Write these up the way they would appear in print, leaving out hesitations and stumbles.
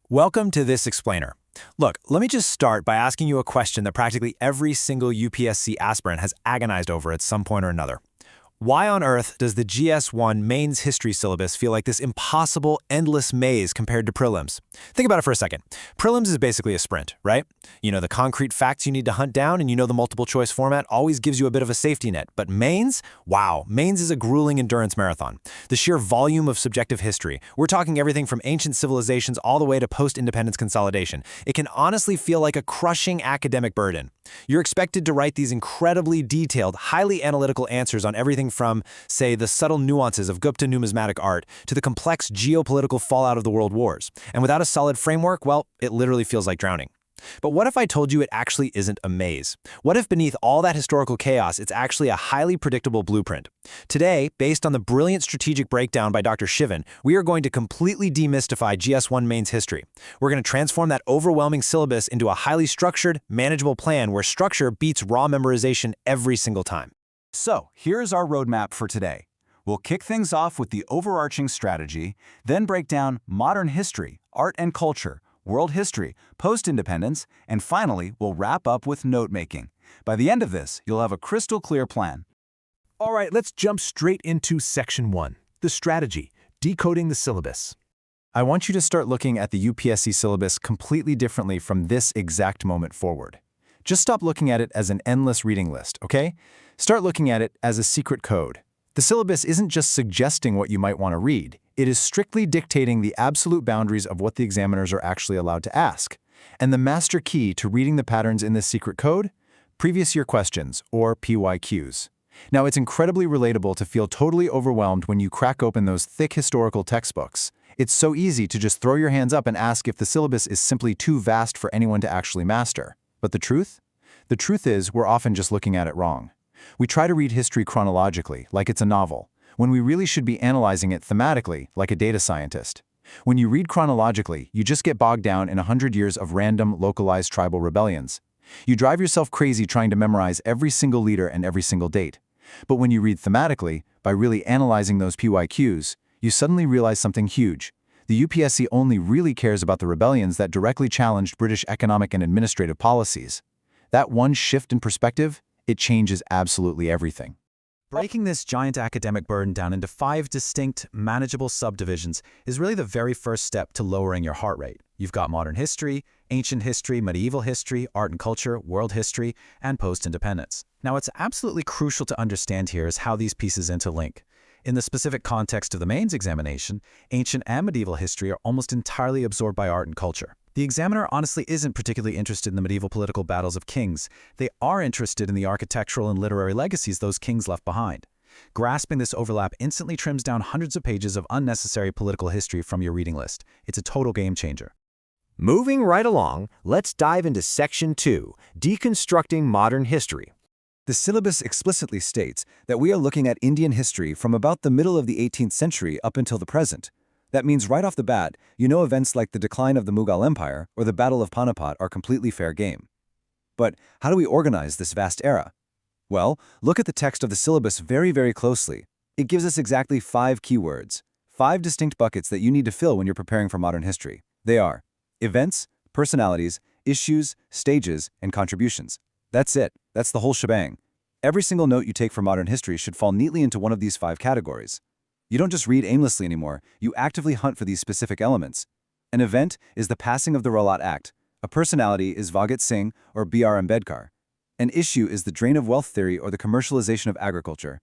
Welcome to this explainer. Look, let me just start by asking you a question that practically every single UPSC aspirant has agonized over at some point or another. Why on earth does the GS1 Mains history syllabus feel like this impossible, endless maze compared to prelims? Think about it for a second. Prelims is basically a sprint, right? You know the concrete facts you need to hunt down, and you know the multiple choice format always gives you a bit of a safety net. But mains? Wow, mains is a grueling endurance marathon. The sheer volume of subjective history, we're talking everything from ancient civilizations all the way to post-independence consolidation. It can honestly feel like a crushing academic burden. You're expected to write these incredibly detailed, highly analytical answers on everything from, say, the subtle nuances of Gupta numismatic art to the complex geopolitical fallout of the world wars. And without a solid framework, well, it literally feels like drowning. But what if I told you it actually isn't a maze? What if beneath all that historical chaos, it's actually a highly predictable blueprint? Today, based on the brilliant strategic breakdown by Dr. Shivan, we are going to completely demystify GS1 Mains history. We're going to transform that overwhelming syllabus into a highly structured, manageable plan where structure beats raw memorization every single time. So, here's our roadmap for today. We'll kick things off with the overarching strategy, then break down modern history, art and culture, world history, post-independence, and finally, we'll wrap up with note-making. By the end of this, you'll have a crystal clear plan. All right, let's jump straight into Section 1, the strategy, decoding the syllabus. I want you to start looking at the UPSC syllabus completely differently from this exact moment forward. Just stop looking at it as an endless reading list, okay? Start looking at it as a secret code. The syllabus isn't just suggesting what you might want to read. It is strictly dictating the absolute boundaries of what the examiners are actually allowed to ask. And the master key to reading the patterns in this secret code? Previous year questions, or PYQs. Now, it's incredibly relatable to feel totally overwhelmed when you crack open those thick historical textbooks. It's so easy to just throw your hands up and ask if the syllabus is simply too vast for anyone to actually master. But the truth? The truth is, we're often just looking at it wrong. We try to read history chronologically, like it's a novel, when we really should be analyzing it thematically, like a data scientist. When you read chronologically, you just get bogged down in 100 years of random, localized tribal rebellions. You drive yourself crazy trying to memorize every single leader and every single date. But when you read thematically, by really analyzing those PYQs, you suddenly realize something huge. The UPSC only really cares about the rebellions that directly challenged British economic and administrative policies. That one shift in perspective, it changes absolutely everything. Breaking this giant academic burden down into 5 distinct, manageable subdivisions is really the very first step to lowering your heart rate. You've got modern history, ancient history, medieval history, art and culture, world history, and post-independence. Now, what's absolutely crucial to understand here is how these pieces interlink. In the specific context of the mains examination, ancient and medieval history are almost entirely absorbed by art and culture. The examiner honestly isn't particularly interested in the medieval political battles of kings. They are interested in the architectural and literary legacies those kings left behind. Grasping this overlap instantly trims down hundreds of pages of unnecessary political history from your reading list. It's a total game changer. Moving right along, let's dive into Section 2, Deconstructing Modern History. The syllabus explicitly states that we are looking at Indian history from about the middle of the 18th century up until the present. That means right off the bat, you know events like the decline of the Mughal Empire or the Battle of Panipat are completely fair game. But how do we organize this vast era? Well, look at the text of the syllabus very, very closely. It gives us exactly 5 keywords, 5 distinct buckets that you need to fill when you're preparing for modern history. They are events, personalities, issues, stages, and contributions. That's it. That's the whole shebang. Every single note you take for modern history should fall neatly into one of these 5 categories. You don't just read aimlessly anymore, you actively hunt for these specific elements. An event is the passing of the Rowlatt Act. A personality is Bhagat Singh or B.R. Ambedkar. An issue is the drain of wealth theory or the commercialization of agriculture.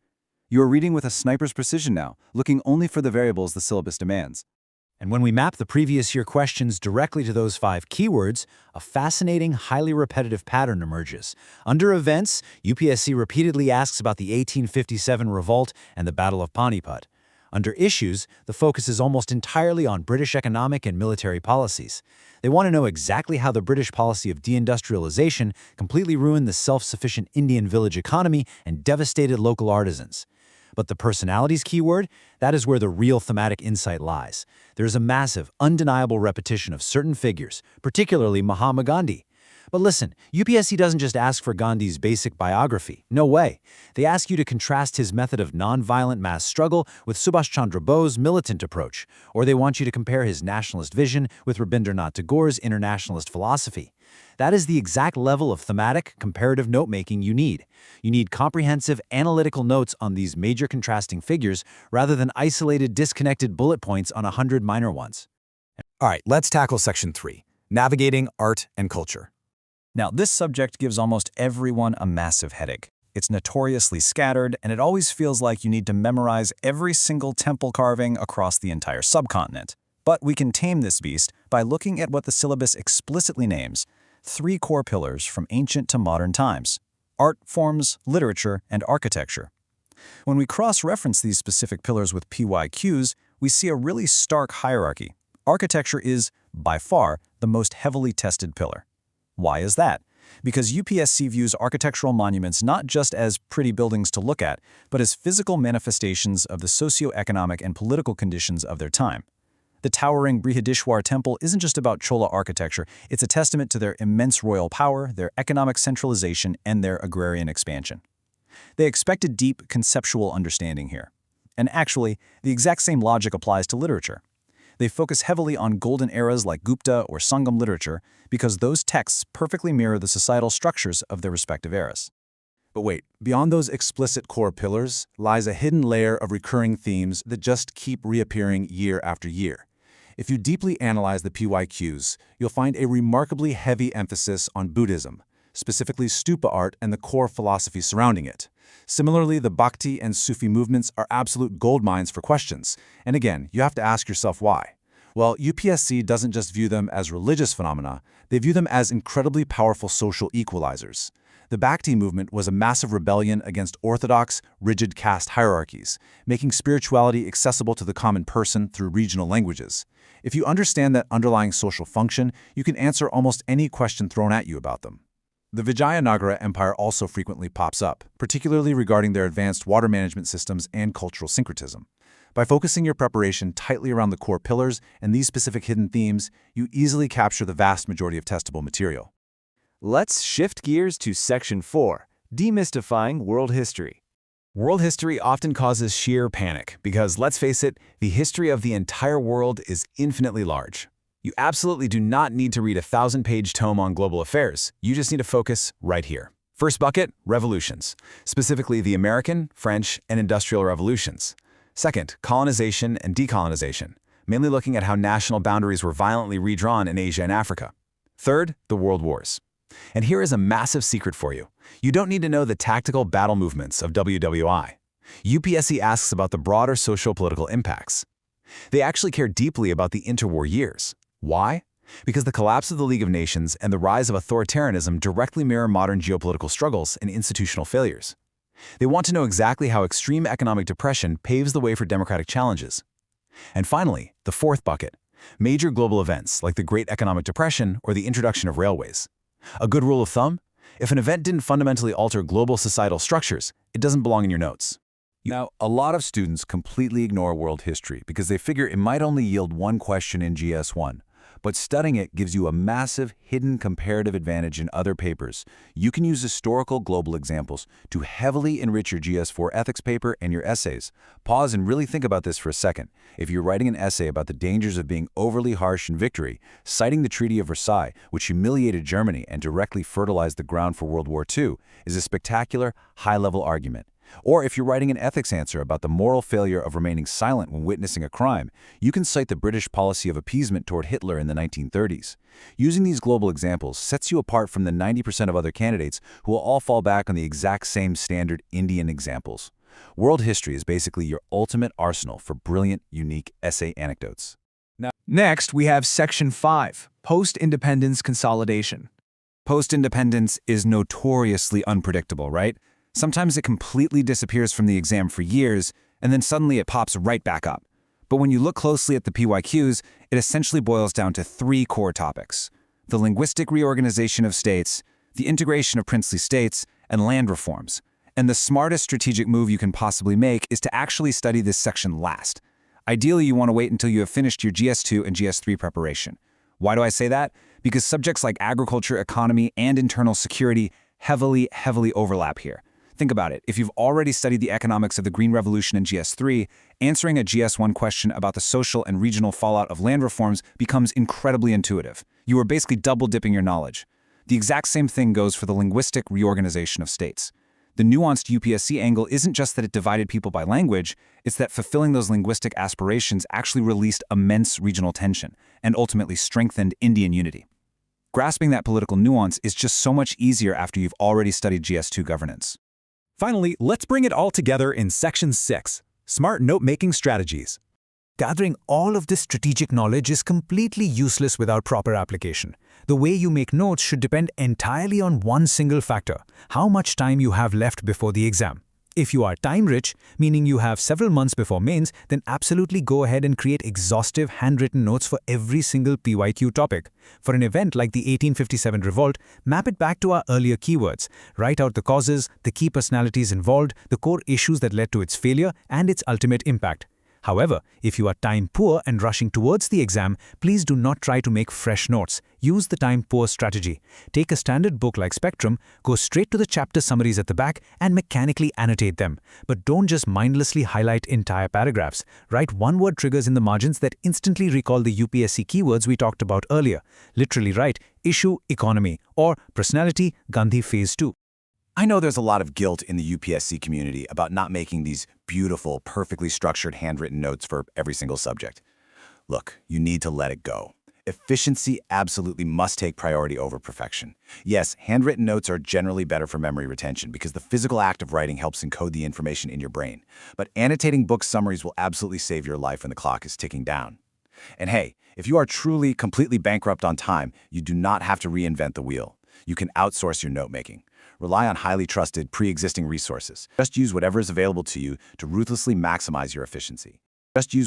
You are reading with a sniper's precision now, looking only for the variables the syllabus demands. And when we map the previous year questions directly to those 5 keywords, a fascinating, highly repetitive pattern emerges. Under events, UPSC repeatedly asks about the 1857 revolt and the Battle of Panipat. Under issues, the focus is almost entirely on British economic and military policies. They want to know exactly how the British policy of deindustrialization completely ruined the self-sufficient Indian village economy and devastated local artisans. But the personalities keyword, that is where the real thematic insight lies. There is a massive, undeniable repetition of certain figures, particularly Mahatma Gandhi. But listen, UPSC doesn't just ask for Gandhi's basic biography. No way. They ask you to contrast his method of nonviolent mass struggle with Subhash Chandra Bose's militant approach, or they want you to compare his nationalist vision with Rabindranath Tagore's internationalist philosophy. That is the exact level of thematic, comparative note-making you need. You need comprehensive, analytical notes on these major contrasting figures rather than isolated, disconnected bullet points on 100 minor ones. All right, let's tackle Section 3, Navigating Art and Culture. Now, this subject gives almost everyone a massive headache. It's notoriously scattered, and it always feels like you need to memorize every single temple carving across the entire subcontinent. But we can tame this beast by looking at what the syllabus explicitly names: 3 core pillars from ancient to modern times: art forms, literature, and architecture. When we cross-reference these specific pillars with PYQs, we see a really stark hierarchy. Architecture is, by far, the most heavily tested pillar. Why is that? Because UPSC views architectural monuments not just as pretty buildings to look at, but as physical manifestations of the socio-economic and political conditions of their time. The towering Brihadishwar temple isn't just about Chola architecture, it's a testament to their immense royal power, their economic centralization, and their agrarian expansion. They expected deep conceptual understanding here. And actually, the exact same logic applies to literature. They focus heavily on golden eras like Gupta or Sangam literature because those texts perfectly mirror the societal structures of their respective eras. But wait, beyond those explicit core pillars lies a hidden layer of recurring themes that just keep reappearing year after year. If you deeply analyze the PYQs, you'll find a remarkably heavy emphasis on Buddhism, specifically stupa art and the core philosophy surrounding it. Similarly, the Bhakti and Sufi movements are absolute goldmines for questions. And again, you have to ask yourself why. Well, UPSC doesn't just view them as religious phenomena, they view them as incredibly powerful social equalizers. The Bhakti movement was a massive rebellion against orthodox, rigid caste hierarchies, making spirituality accessible to the common person through regional languages. If you understand that underlying social function, you can answer almost any question thrown at you about them. The Vijayanagara Empire also frequently pops up, particularly regarding their advanced water management systems and cultural syncretism. By focusing your preparation tightly around the core pillars and these specific hidden themes, you easily capture the vast majority of testable material. Let's shift gears to Section 4, Demystifying World History. World history often causes sheer panic because, let's face it, the history of the entire world is infinitely large. You absolutely do not need to read a 1,000-page tome on global affairs. You just need to focus right here. First bucket, revolutions, specifically the American, French, and Industrial Revolutions. Second, colonization and decolonization, mainly looking at how national boundaries were violently redrawn in Asia and Africa. Third, the World Wars. And here is a massive secret for you. You don't need to know the tactical battle movements of WWI. UPSC asks about the broader socio-political impacts. They actually care deeply about the interwar years. Why? Because the collapse of the League of Nations and the rise of authoritarianism directly mirror modern geopolitical struggles and institutional failures. They want to know exactly how extreme economic depression paves the way for democratic challenges. And finally, the fourth bucket, major global events like the Great Economic Depression or the introduction of railways. A good rule of thumb? If an event didn't fundamentally alter global societal structures, it doesn't belong in your notes. Now, a lot of students completely ignore world history because they figure it might only yield one question in GS1. But studying it gives you a massive, hidden comparative advantage in other papers. You can use historical global examples to heavily enrich your GS4 ethics paper and your essays. Pause and really think about this for a second. If you're writing an essay about the dangers of being overly harsh in victory, citing the Treaty of Versailles, which humiliated Germany and directly fertilized the ground for World War II, is a spectacular, high-level argument. Or if you're writing an ethics answer about the moral failure of remaining silent when witnessing a crime, you can cite the British policy of appeasement toward Hitler in the 1930s. Using these global examples sets you apart from the 90% of other candidates who will all fall back on the exact same standard Indian examples. World history is basically your ultimate arsenal for brilliant, unique essay anecdotes. Next, we have Section 5, Post-Independence Consolidation. Post-independence is notoriously unpredictable, right? Sometimes it completely disappears from the exam for years, and then suddenly it pops right back up. But when you look closely at the PYQs, it essentially boils down to 3 core topics: the linguistic reorganization of states, the integration of princely states, and land reforms. And the smartest strategic move you can possibly make is to actually study this section last. Ideally, you want to wait until you have finished your GS2 and GS3 preparation. Why do I say that? because subjects like agriculture, economy, and internal security heavily overlap here. Think about it. If you've already studied the economics of the Green Revolution in GS3, answering a GS1 question about the social and regional fallout of land reforms becomes incredibly intuitive. You are basically double-dipping your knowledge. The exact same thing goes for the linguistic reorganization of states. The nuanced UPSC angle isn't just that it divided people by language, it's that fulfilling those linguistic aspirations actually released immense regional tension and ultimately strengthened Indian unity. Grasping that political nuance is just so much easier after you've already studied GS2 governance. Finally, let's bring it all together in Section 6, Smart Note-Making Strategies. Gathering all of this strategic knowledge is completely useless without proper application. The way you make notes should depend entirely on one single factor: how much time you have left before the exam. If you are time-rich, meaning you have several months before mains, then absolutely go ahead and create exhaustive handwritten notes for every single PYQ topic. For an event like the 1857 revolt, map it back to our earlier keywords. Write out the causes, the key personalities involved, the core issues that led to its failure, and its ultimate impact. However, if you are time-poor and rushing towards the exam, please do not try to make fresh notes. Use the time-poor strategy. Take a standard book like Spectrum, go straight to the chapter summaries at the back, and mechanically annotate them. But don't just mindlessly highlight entire paragraphs. Write one-word triggers in the margins that instantly recall the UPSC keywords we talked about earlier. Literally write issue economy or personality Gandhi phase 2. I know there's a lot of guilt in the UPSC community about not making these beautiful, perfectly structured handwritten notes for every single subject. Look, you need to let it go. Efficiency absolutely must take priority over perfection. Yes, handwritten notes are generally better for memory retention because the physical act of writing helps encode the information in your brain. But annotating book summaries will absolutely save your life when the clock is ticking down. And hey, if you are truly, completely bankrupt on time, you do not have to reinvent the wheel. You can outsource your note-making. Rely on highly trusted, pre-existing resources. Just use whatever is available to you to ruthlessly maximize your efficiency.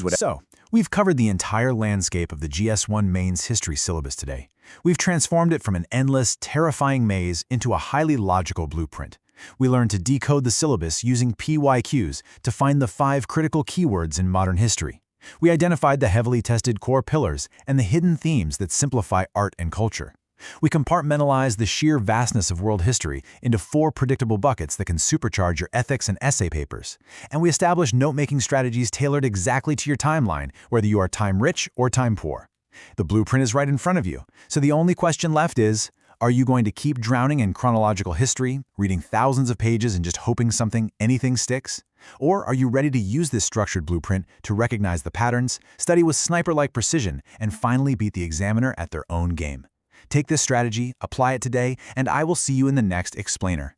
So, we've covered the entire landscape of the GS1 Mains history syllabus today. We've transformed it from an endless, terrifying maze into a highly logical blueprint. We learned to decode the syllabus using PYQs to find the 5 critical keywords in modern history. We identified the heavily tested core pillars and the hidden themes that simplify art and culture. We compartmentalize the sheer vastness of world history into 4 predictable buckets that can supercharge your ethics and essay papers. And we establish note-making strategies tailored exactly to your timeline, whether you are time-rich or time-poor. The blueprint is right in front of you, so the only question left is, are you going to keep drowning in chronological history, reading thousands of pages and just hoping anything sticks? Or are you ready to use this structured blueprint to recognize the patterns, study with sniper-like precision, and finally beat the examiner at their own game? Take this strategy, apply it today, and I will see you in the next explainer.